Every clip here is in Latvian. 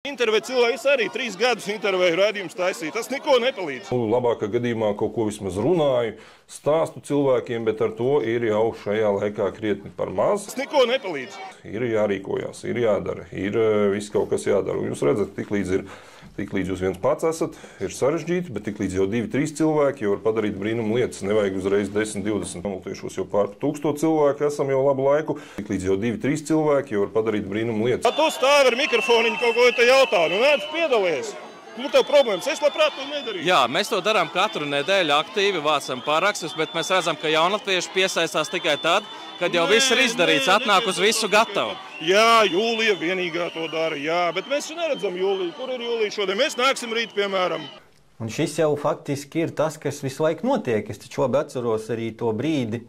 Intervēja cilvēks arī 3 gadus intervēju raidījumus taisīja. Tas neko nepalīdz. Labākā gadījumā kaut ko vismaz runāju, stāstu cilvēkiem, bet ar to ir jau šajā laikā krietni par maz. Tas neko nepalīdz. Ir jārīkojās, ir jādara, ir viss kaut kas jādara. Un jūs redzat, tiklīdz jūs viens pats esat, ir sarežģīti, bet tiklīdz jau 2-3 cilvēki jau var padarīt brīnumu lietas. Nevajag uzreiz 10-20. Tiešos jau pār 1000 cilvēku esam jau labu laiku. Tiklīdz jau 2-3 cilvēki jau var padarīt brīnumu lietas. Tu stāvi ar mikrofoniņu kaut ko te jautā, nu nāc piedalies. Kur tev problēmas? Es labprāt to nedarīju. Jā, mēs to darām katru nedēļu aktīvi, vācam pārakstus, bet mēs redzam, ka jaunatvieši piesaistās tikai tad, kad jau viss ir izdarīts, atnāk uz visu gatavu. Jā, Jūlija vienīgā to dara, jā, bet mēs neredzam Jūliju. Kur ir Jūlija šodien? Mēs nāksim rīt, piemēram. Un šis jau faktiski ir tas, kas visu laiku notiek. Es taču labi atceros arī to brīdi,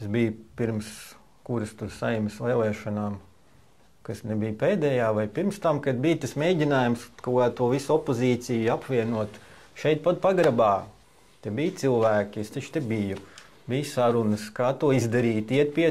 tas bija pirms kuras tur Saeimas vēlēšanām, kas nebija pēdējā vai pirms tam, kad bija tas mēģinājums to visu opozīciju apvienot šeit pat pagrabā. Te bija cilvēki, es taču te biju. Bija sarunas, kā to izdarīt, iet pie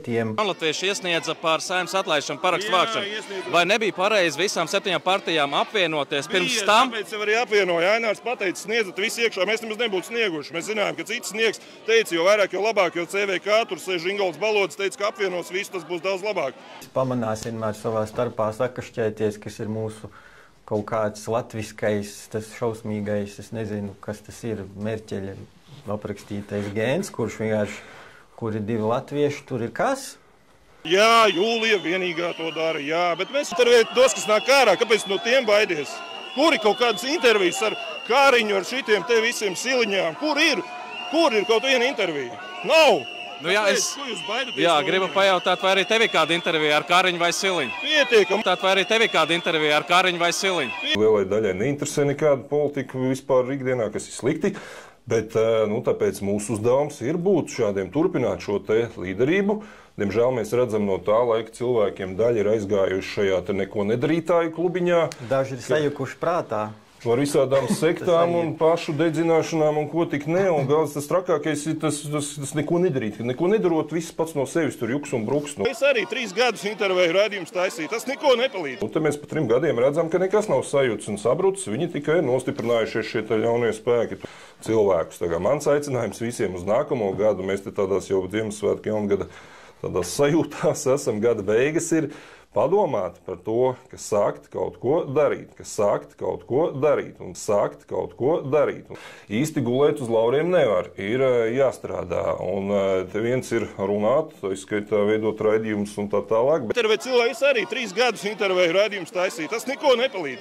tiem. Latvieši iesniedza par Saeimas atlaišanu parakstu vākšanu. Vai nebija pareizi visām 7 partijām apvienoties pirms tam? Tāpēc jau arī apvienoja. Ainārs pateica, sniedzat visi iekšā, mēs nemaz nebūtu snieguši. Mēs zinājām, ka cits sniegs, teica, jo vairāk, jo labāk, jo CVK tur sēž Ingolds Balodis, teica, ka apvienos visu, tas būs daudz labāk. Pamanās vienmēr savā starpā sakašķēties, kas ir mūsu kaut kāds latviskais, tas šausmīgais, es nezinu, kas tas ir, Merķeļa aprakstītais gēns, kur ir 2 latvieši, tur ir kas? Jā, Jūlija vienīgā to dara, jā, bet mēs intervējam tos, kas nāk ārā, kāpēc no tiem baidies? Kur ir kaut kādas intervijas ar Kāriņu, ar šitiem te visiem siliņām? Kur ir kaut viena intervija? Nav! Nu, jā, gribu pajautāt, vai arī tev ir kāda intervija ar Kāriņu vai Siliņu? Pietiekam! Vai arī tev ir kāda intervija ar Kāriņu vai Siliņu? Lielai daļai neinteresē nekāda politika vispār ikdienā, kas ir slikti. Bet tāpēc mūsu uzdevums ir būt šādiem, turpināt šo te līderību. Diemžēl mēs redzam no tā laika cilvēkiem daļa ir aizgājuši šajā te neko nedarītāju klubiņā. Daži ir sajukuši prātā. Ar visādām sektām un pašu dedzināšanām un ko tik ne. Un galvas tas trakākais ir tas neko nedarīt. Neko nedarot, viss pats no sevis tur juks un bruks. Es arī 3 gadus intervēju raidījumus taisīju. Tas neko nepalīdz. Un te mēs pa 3 gadiem redzam, ka nekas nav sajūts un sabrucis. Viņi tikai ir nostiprinājušies šie jaunie spēki. Cilvēkus. Mans aicinājums visiem uz nākamo gadu. Mēs te tādās jau Ziemassvētku jaungada tādās sajūtās esam, gada beigas ir. Padomāt par to, ka sākt kaut ko darīt, un sākt kaut ko darīt. Īsti gulēt uz lauriem nevar, ir jāstrādā. Un te viens ir runāt, izskaitā veidot raidījumus un tā tālāk. Intervēja cilvēks arī 3 gadus intervēju raidījumus taisīja. Tas neko nepalīdz.